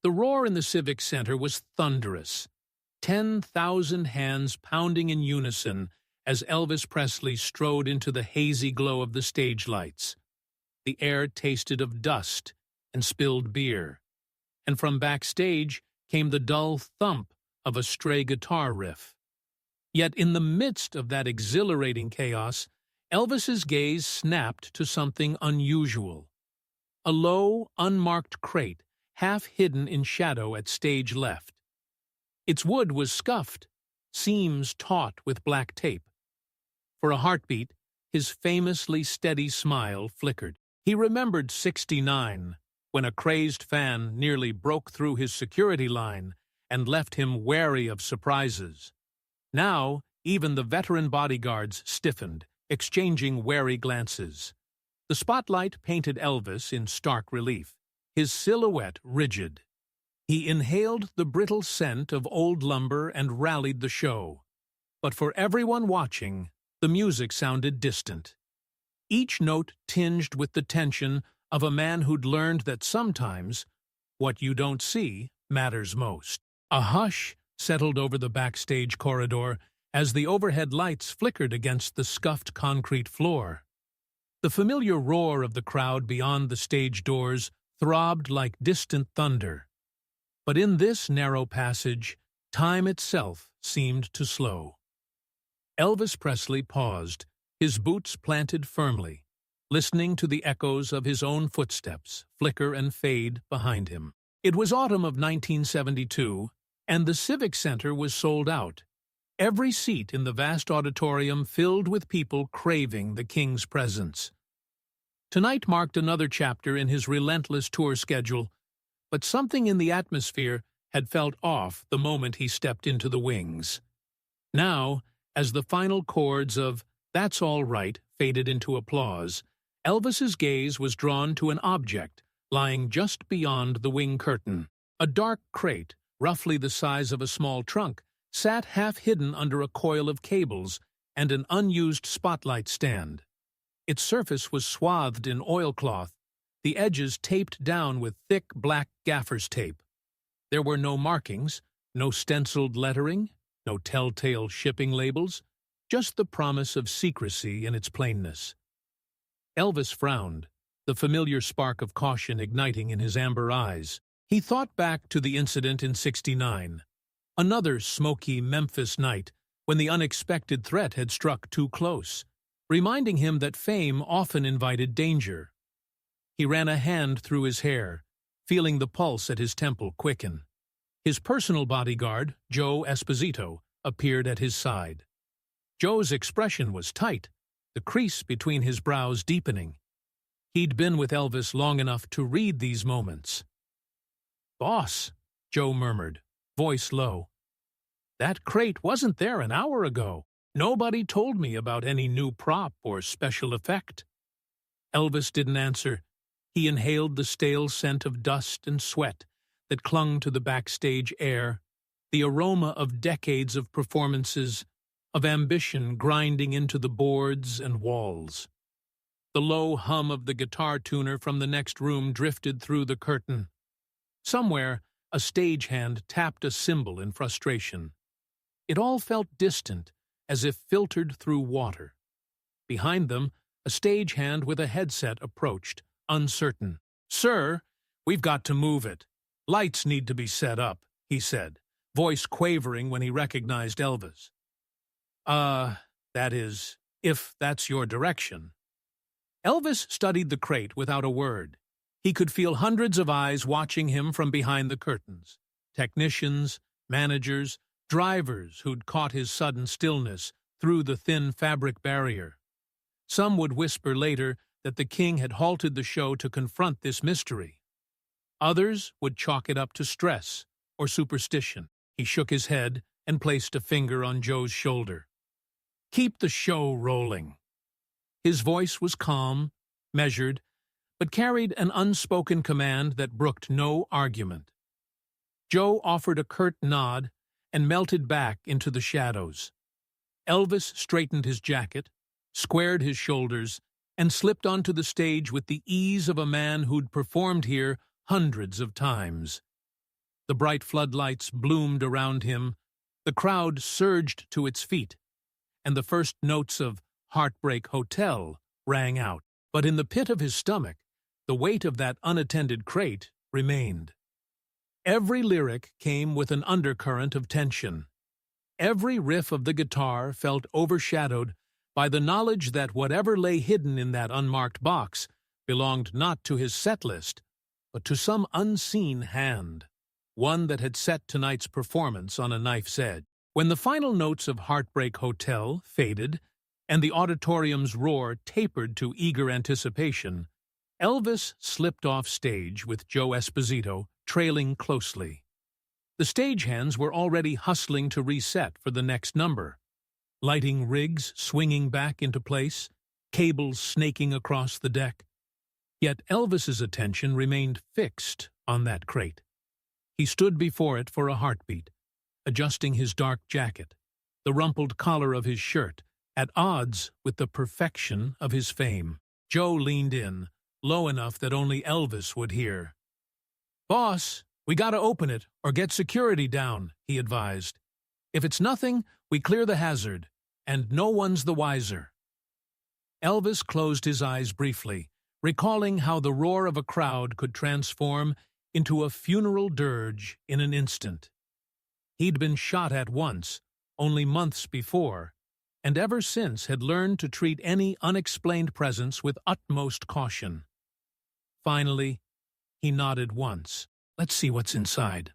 The roar in the Civic Center was thunderous. 10,000 hands pounding in unison as Elvis Presley strode into the hazy glow of the stage lights. The air tasted of dust and spilled beer, and from backstage came the dull thump of a stray guitar riff. Yet in the midst of that exhilarating chaos, Elvis's gaze snapped to something unusual. A low, unmarked crate, half hidden in shadow at stage left. Its wood was scuffed, seams taut with black tape. For a heartbeat, his famously steady smile flickered. He remembered '69, when a crazed fan nearly broke through his security line and left him wary of surprises. Now, even the veteran bodyguards stiffened, exchanging wary glances. The spotlight painted Elvis in stark relief, his silhouette rigid. He inhaled the brittle scent of old lumber and rallied the show. But for everyone watching, the music sounded distant. Each note tinged with the tension of a man who'd learned that sometimes what you don't see matters most. A hush settled over the backstage corridor as the overhead lights flickered against the scuffed concrete floor. The familiar roar of the crowd beyond the stage doors throbbed like distant thunder. But in this narrow passage, time itself seemed to slow. Elvis Presley paused, his boots planted firmly, listening to the echoes of his own footsteps flicker and fade behind him. It was autumn of 1972, and the Civic Center was sold out. Every seat in the vast auditorium filled with people craving the King's presence. Tonight marked another chapter in his relentless tour schedule, but something in the atmosphere had felt off the moment he stepped into the wings. Now, as the final chords of "That's All Right" faded into applause, Elvis's gaze was drawn to an object lying just beyond the wing curtain. A dark crate, roughly the size of a small trunk, sat half-hidden under a coil of cables and an unused spotlight stand. Its surface was swathed in oilcloth, the edges taped down with thick black gaffer's tape. There were no markings, no stenciled lettering, no telltale shipping labels, just the promise of secrecy in its plainness. Elvis frowned, the familiar spark of caution igniting in his amber eyes. He thought back to the incident in '69, another smoky Memphis night when the unexpected threat had struck too close, reminding him that fame often invited danger. He ran a hand through his hair, feeling the pulse at his temple quicken. His personal bodyguard, Joe Esposito, appeared at his side. Joe's expression was tight, the crease between his brows deepening. He'd been with Elvis long enough to read these moments. "Boss," Joe murmured, voice low. "That crate wasn't there an hour ago. Nobody told me about any new prop or special effect." Elvis didn't answer. He inhaled the stale scent of dust and sweat that clung to the backstage air, the aroma of decades of performances, of ambition grinding into the boards and walls. The low hum of the guitar tuner from the next room drifted through the curtain. Somewhere, a stagehand tapped a cymbal in frustration. It all felt distant, as if filtered through water. Behind them, a stagehand with a headset approached, uncertain. "Sir, we've got to move it. Lights need to be set up," he said, voice quavering when he recognized Elvis. That is, if that's your direction." Elvis studied the crate without a word. He could feel hundreds of eyes watching him from behind the curtains. Technicians, managers, drivers who'd caught his sudden stillness through the thin fabric barrier. Some would whisper later that the king had halted the show to confront this mystery. Others would chalk it up to stress or superstition. He shook his head and placed a finger on Joe's shoulder. "Keep the show rolling." His voice was calm, measured, but carried an unspoken command that brooked no argument. Joe offered a curt nod and melted back into the shadows. Elvis straightened his jacket, squared his shoulders, and slipped onto the stage with the ease of a man who'd performed here hundreds of times. The bright floodlights bloomed around him, the crowd surged to its feet, and the first notes of Heartbreak Hotel rang out. But in the pit of his stomach, the weight of that unattended crate remained. Every lyric came with an undercurrent of tension. Every riff of the guitar felt overshadowed by the knowledge that whatever lay hidden in that unmarked box belonged not to his set list, but to some unseen hand, one that had set tonight's performance on a knife's edge. When the final notes of Heartbreak Hotel faded, and the auditorium's roar tapered to eager anticipation, Elvis slipped off stage with Joe Esposito trailing closely. The stagehands were already hustling to reset for the next number, lighting rigs swinging back into place, cables snaking across the deck. Yet Elvis's attention remained fixed on that crate. He stood before it for a heartbeat, adjusting his dark jacket, the rumpled collar of his shirt, at odds with the perfection of his fame. Joe leaned in, low enough that only Elvis would hear. "Boss, we gotta open it or get security down," he advised. "If it's nothing, we clear the hazard, and no one's the wiser." Elvis closed his eyes briefly, recalling how the roar of a crowd could transform into a funeral dirge in an instant. He'd been shot at once, only months before, and ever since had learned to treat any unexplained presence with utmost caution. Finally, he nodded once. "Let's see what's inside."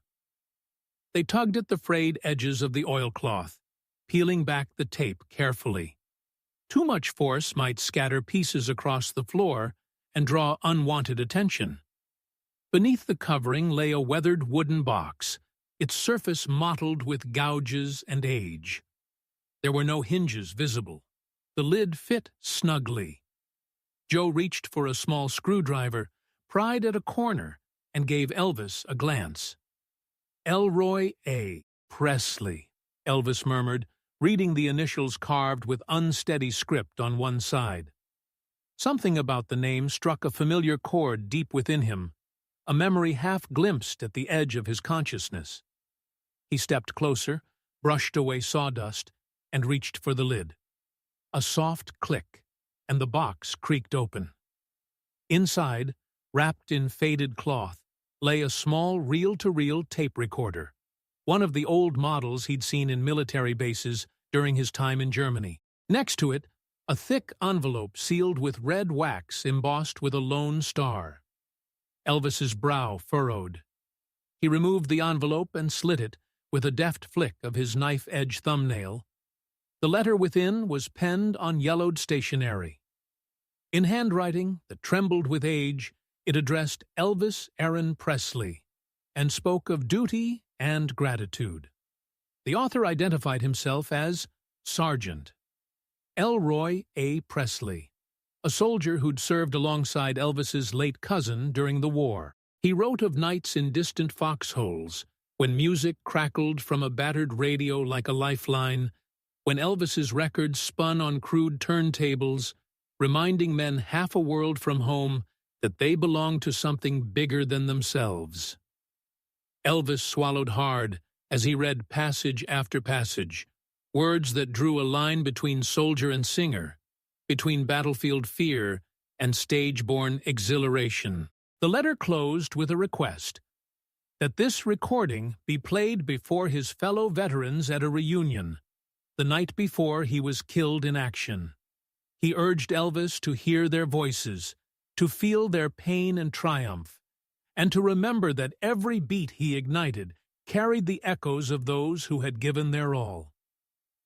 They tugged at the frayed edges of the oilcloth, peeling back the tape carefully. Too much force might scatter pieces across the floor and draw unwanted attention. Beneath the covering lay a weathered wooden box, its surface mottled with gouges and age. There were no hinges visible. The lid fit snugly. Joe reached for a small screwdriver, pried at a corner, and gave Elvis a glance. "Elroy A. Presley," Elvis murmured, reading the initials carved with unsteady script on one side. Something about the name struck a familiar chord deep within him, a memory half glimpsed at the edge of his consciousness. He stepped closer, brushed away sawdust, and reached for the lid. A soft click, and the box creaked open. Inside, wrapped in faded cloth, lay a small reel-to-reel tape recorder, one of the old models he'd seen in military bases during his time in Germany. Next to it, a thick envelope sealed with red wax embossed with a lone star. Elvis's brow furrowed. He removed the envelope and slit it with a deft flick of his knife-edge thumbnail. The letter within was penned on yellowed stationery. In handwriting that trembled with age, it addressed Elvis Aaron Presley and spoke of duty and gratitude. The author identified himself as Sergeant Elroy A. Presley, a soldier who'd served alongside Elvis's late cousin during the war. He wrote of nights in distant foxholes, when music crackled from a battered radio like a lifeline, when Elvis's records spun on crude turntables, reminding men half a world from home that they belonged to something bigger than themselves. Elvis swallowed hard as he read passage after passage, words that drew a line between soldier and singer, between battlefield fear and stage-borne exhilaration. The letter closed with a request that this recording be played before his fellow veterans at a reunion, the night before he was killed in action. He urged Elvis to hear their voices, to feel their pain and triumph, and to remember that every beat he ignited carried the echoes of those who had given their all.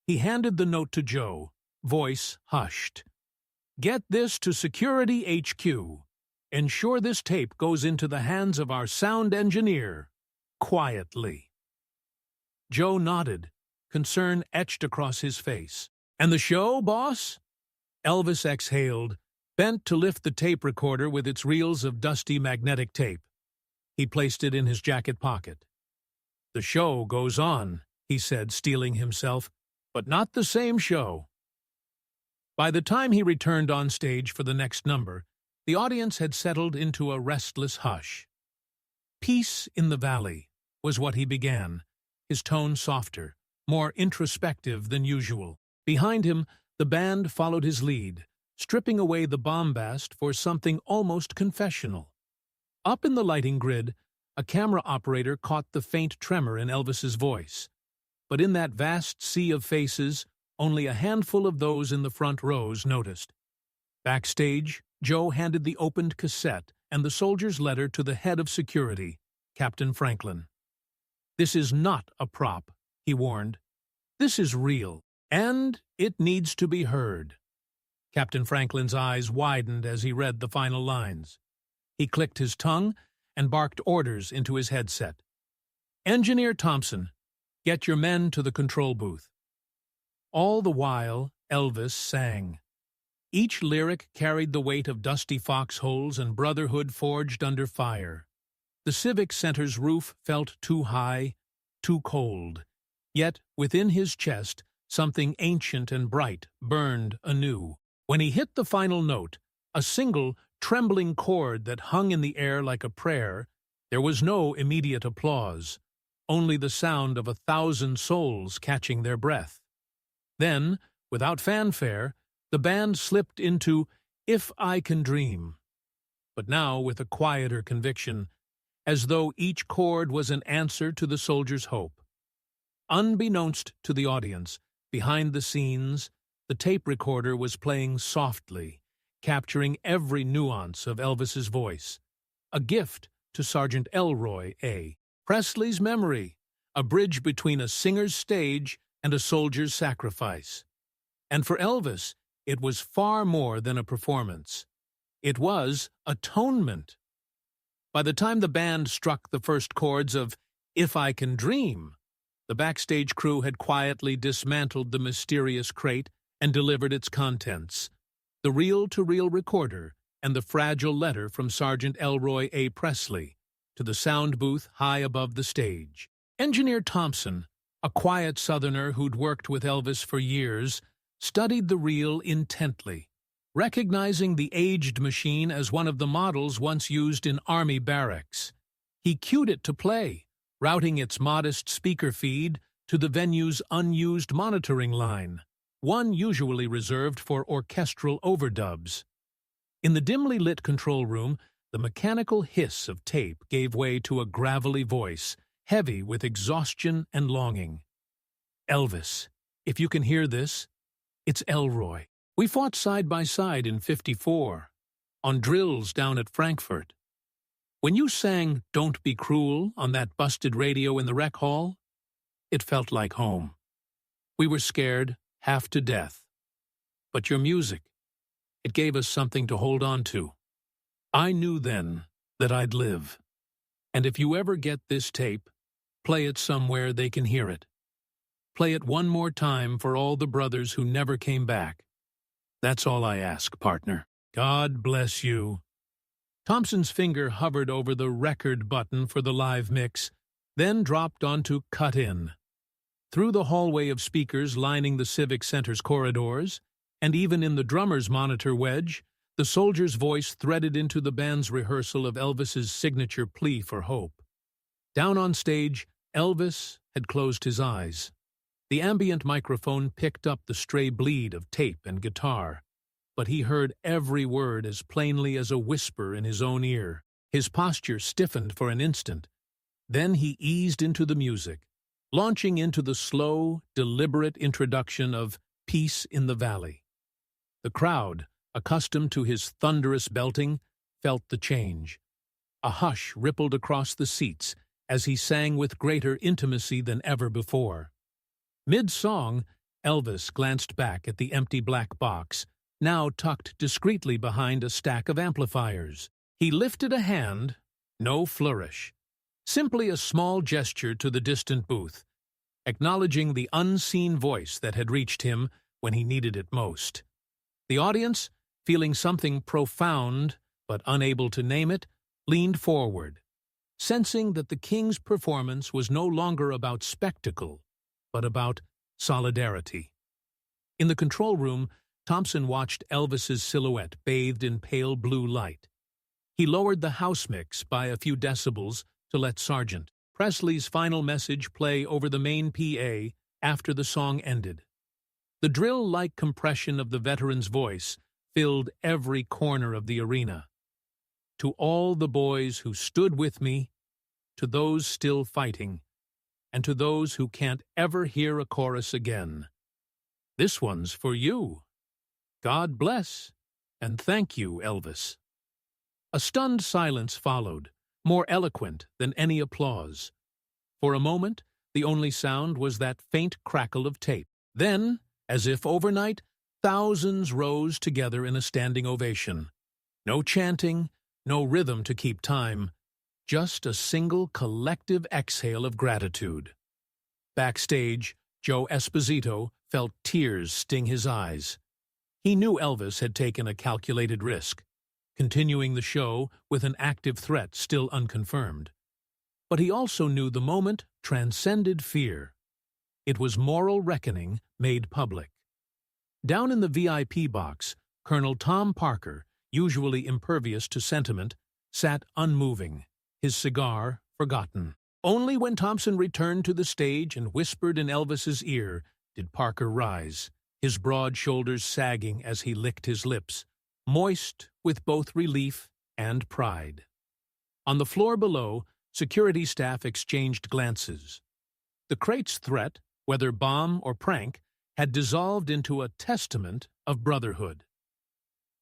He handed the note to Joe, voice hushed. "Get this to Security HQ. Ensure this tape goes into the hands of our sound engineer, quietly." Joe nodded, concern etched across his face. "And the show, boss?" Elvis exhaled, bent to lift the tape recorder with its reels of dusty magnetic tape. He placed it in his jacket pocket. "The show goes on," he said, steeling himself, "but not the same show." By the time he returned on stage for the next number, the audience had settled into a restless hush. Peace in the valley, was what he began, his tone softer, more introspective than usual. Behind him, the band followed his lead, stripping away the bombast for something almost confessional. Up in the lighting grid, a camera operator caught the faint tremor in Elvis's voice. But in that vast sea of faces, only a handful of those in the front rows noticed. Backstage, Joe handed the opened cassette and the soldier's letter to the head of security, Captain Franklin. "This is not a prop," he warned. "This is real, and it needs to be heard." Captain Franklin's eyes widened as he read the final lines. He clicked his tongue and barked orders into his headset. "Engineer Thompson, get your men to the control booth." All the while, Elvis sang. Each lyric carried the weight of dusty foxholes and brotherhood forged under fire. The Civic Center's roof felt too high, too cold. Yet, within his chest, something ancient and bright burned anew. When he hit the final note, a single, trembling chord that hung in the air like a prayer, there was no immediate applause, only the sound of 1,000 souls catching their breath. Then, without fanfare, the band slipped into "If I Can Dream," but now with a quieter conviction, as though each chord was an answer to the soldier's hope. Unbeknownst to the audience, behind the scenes, the tape recorder was playing softly, capturing every nuance of Elvis's voice. A gift to Sergeant Elroy A. Presley's memory, a bridge between a singer's stage and a soldier's sacrifice. And for Elvis, it was far more than a performance. It was atonement. By the time the band struck the first chords of "If I Can Dream," the backstage crew had quietly dismantled the mysterious crate and delivered its contents: the reel-to-reel recorder and the fragile letter from Sergeant Elroy A. Presley to the sound booth high above the stage. Engineer Thompson, a quiet Southerner who'd worked with Elvis for years, studied the reel intently, recognizing the aged machine as one of the models once used in Army barracks. He cued it to play, routing its modest speaker feed to the venue's unused monitoring line, one usually reserved for orchestral overdubs. In the dimly lit control room, the mechanical hiss of tape gave way to a gravelly voice, heavy with exhaustion and longing. "Elvis, if you can hear this, it's Elroy. We fought side by side in '54, on drills down at Frankfurt. When you sang 'Don't Be Cruel' on that busted radio in the rec hall, it felt like home. We were scared half to death. But your music, it gave us something to hold on to. I knew then that I'd live. And if you ever get this tape, play it somewhere they can hear it. Play it one more time for all the brothers who never came back. That's all I ask, partner. God bless you." Thompson's finger hovered over the record button for the live mix, then dropped onto cut in. Through the hallway of speakers lining the Civic Center's corridors, and even in the drummer's monitor wedge, the soldier's voice threaded into the band's rehearsal of Elvis's signature plea for hope. Down on stage, Elvis had closed his eyes. The ambient microphone picked up the stray bleed of tape and guitar, but he heard every word as plainly as a whisper in his own ear. His posture stiffened for an instant. Then he eased into the music, launching into the slow, deliberate introduction of "Peace in the Valley." The crowd, accustomed to his thunderous belting, felt the change. A hush rippled across the seats as he sang with greater intimacy than ever before. Mid-song, Elvis glanced back at the empty black box, now tucked discreetly behind a stack of amplifiers. He lifted a hand, no flourish, simply a small gesture to the distant booth, acknowledging the unseen voice that had reached him when he needed it most. The audience, feeling something profound but unable to name it, leaned forward, sensing that the king's performance was no longer about spectacle, but about solidarity. In the control room, Thompson watched Elvis's silhouette bathed in pale blue light. He lowered the house mix by a few decibels to let Sergeant Presley's final message play over the main PA after the song ended. The drill-like compression of the veteran's voice filled every corner of the arena. To all the boys who stood with me, to those still fighting, and to those who can't ever hear a chorus again, this one's for you. God bless, and thank you, Elvis. A stunned silence followed, more eloquent than any applause. For a moment, the only sound was that faint crackle of tape. Then, as if overnight, thousands rose together in a standing ovation. No chanting, no rhythm to keep time, just a single collective exhale of gratitude. Backstage, Joe Esposito felt tears sting his eyes. He knew Elvis had taken a calculated risk, continuing the show with an active threat still unconfirmed. But he also knew the moment transcended fear. It was moral reckoning made public. Down in the VIP box, Colonel Tom Parker, usually impervious to sentiment, sat unmoving, his cigar forgotten. Only when Thompson returned to the stage and whispered in Elvis's ear did Parker rise, his broad shoulders sagging as he licked his lips, moist with both relief and pride. On the floor below, security staff exchanged glances. The crate's threat, whether bomb or prank, had dissolved into a testament of brotherhood.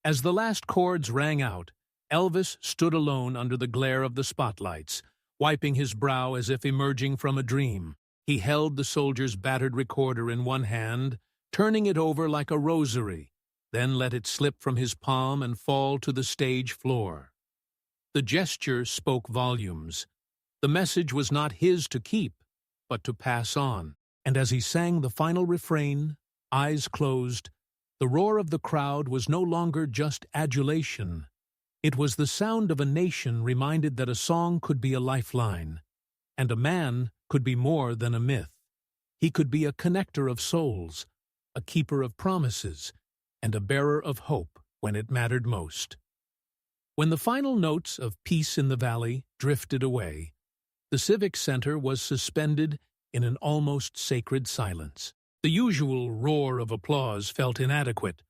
As the last chords rang out, Elvis stood alone under the glare of the spotlights, wiping his brow as if emerging from a dream. He held the soldier's battered recorder in one hand, turning it over like a rosary, then let it slip from his palm and fall to the stage floor. The gesture spoke volumes. The message was not his to keep, but to pass on. And as he sang the final refrain, eyes closed, the roar of the crowd was no longer just adulation. It was the sound of a nation reminded that a song could be a lifeline, and a man could be more than a myth. He could be a connector of souls, a keeper of promises, and a bearer of hope when it mattered most. When the final notes of Peace in the Valley drifted away, the Civic Center was suspended in an almost sacred silence. The usual roar of applause felt inadequate,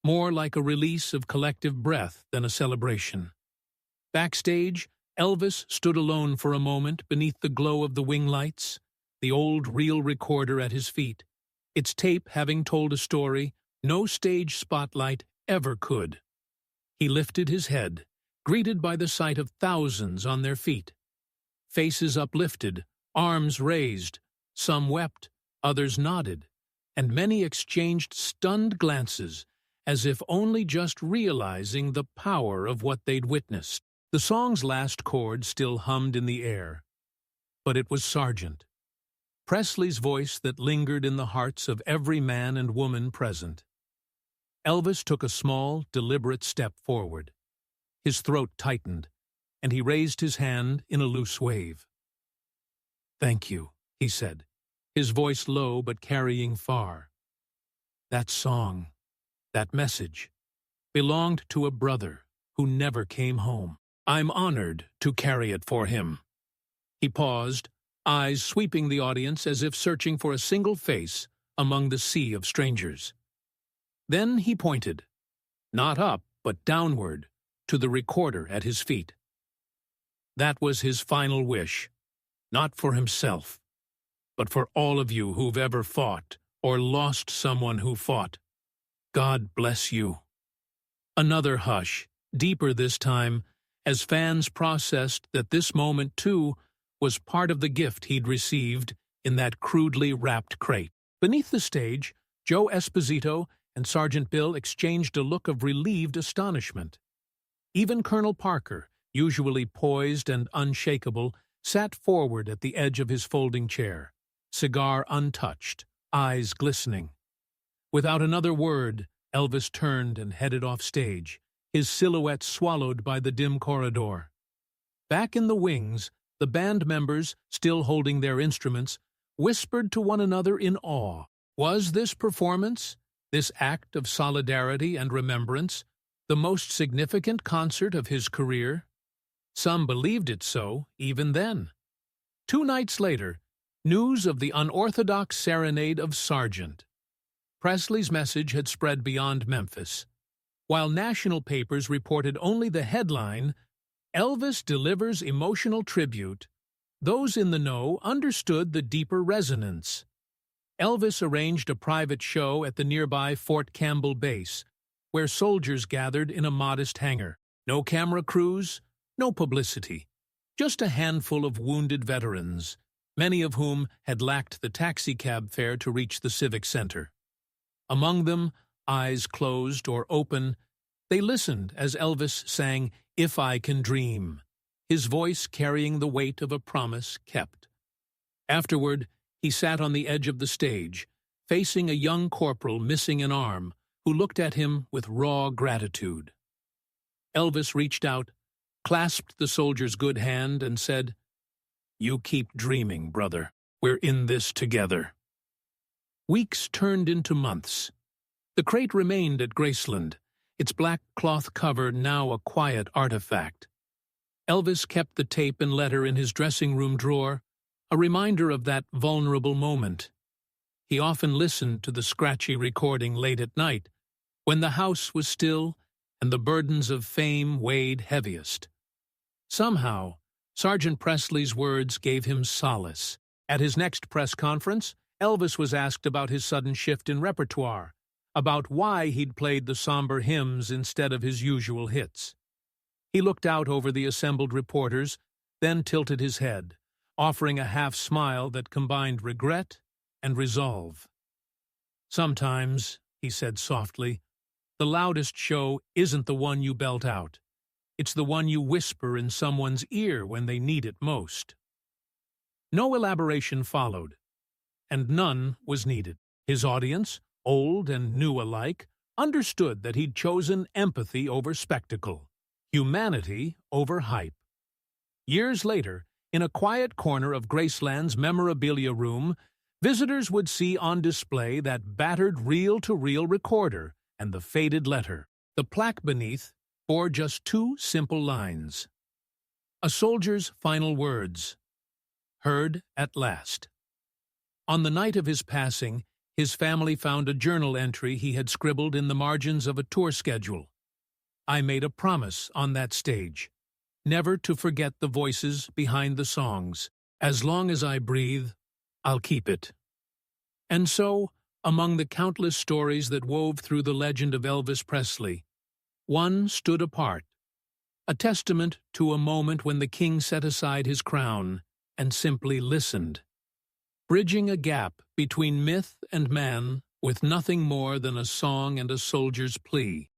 more like a release of collective breath than a celebration. Backstage, Elvis stood alone for a moment beneath the glow of the wing lights, the old reel recorder at his feet, its tape having told a story no stage spotlight ever could. He lifted his head, greeted by the sight of thousands on their feet. Faces uplifted, arms raised, some wept, others nodded, and many exchanged stunned glances, as if only just realizing the power of what they'd witnessed. The song's last chord still hummed in the air, but it was Sergeant, Presley's voice that lingered in the hearts of every man and woman present. Elvis took a small, deliberate step forward. His throat tightened, and he raised his hand in a loose wave. "Thank you," he said, his voice low but carrying far. "That song, that message, belonged to a brother who never came home. I'm honored to carry it for him." He paused, eyes sweeping the audience as if searching for a single face among the sea of strangers. Then he pointed, not up but downward, to the recorder at his feet. That was his final wish, not for himself, but for all of you who've ever fought or lost someone who fought. God bless you. Another hush, deeper this time, as fans processed that this moment, too, was part of the gift he'd received in that crudely wrapped crate. Beneath the stage, Joe Esposito and Sergeant Bill exchanged a look of relieved astonishment. Even Colonel Parker, usually poised and unshakable, sat forward at the edge of his folding chair, cigar untouched, eyes glistening. Without another word, Elvis turned and headed off stage, his silhouette swallowed by the dim corridor. Back in the wings, the band members, still holding their instruments, whispered to one another in awe. Was this performance, this act of solidarity and remembrance, the most significant concert of his career? Some believed it so, even then. 2 nights later, news of the unorthodox serenade of Sargent. Presley's message had spread beyond Memphis. While national papers reported only the headline, "Elvis delivers emotional tribute," those in the know understood the deeper resonance. Elvis arranged a private show at the nearby Fort Campbell base, where soldiers gathered in a modest hangar. No camera crews, no publicity, just a handful of wounded veterans, many of whom had lacked the taxicab fare to reach the Civic Center. Among them, eyes closed or open, they listened as Elvis sang "If I Can Dream," his voice carrying the weight of a promise kept. Afterward, he sat on the edge of the stage, facing a young corporal missing an arm, who looked at him with raw gratitude. Elvis reached out, clasped the soldier's good hand, and said, "You keep dreaming, brother. We're in this together." Weeks turned into months. The crate remained at Graceland, its black cloth cover now a quiet artifact. Elvis kept the tape and letter in his dressing room drawer, a reminder of that vulnerable moment. He often listened to the scratchy recording late at night, when the house was still and the burdens of fame weighed heaviest. Somehow, Sergeant Presley's words gave him solace. At his next press conference, Elvis was asked about his sudden shift in repertoire, about why he'd played the somber hymns instead of his usual hits. He looked out over the assembled reporters, then tilted his head, offering a half-smile that combined regret and resolve. "Sometimes," he said softly, "the loudest show isn't the one you belt out. It's the one you whisper in someone's ear when they need it most." No elaboration followed, and none was needed. His audience, old and new alike, understood that he'd chosen empathy over spectacle, humanity over hype. Years later, in a quiet corner of Graceland's memorabilia room, visitors would see on display that battered reel-to-reel recorder and the faded letter. The plaque beneath bore just 2 simple lines. A soldier's final words, heard at last. On the night of his passing, his family found a journal entry he had scribbled in the margins of a tour schedule. "I made a promise on that stage, never to forget the voices behind the songs. As long as I breathe, I'll keep it." And so, among the countless stories that wove through the legend of Elvis Presley, one stood apart, a testament to a moment when the king set aside his crown and simply listened, bridging a gap between myth and man with nothing more than a song and a soldier's plea.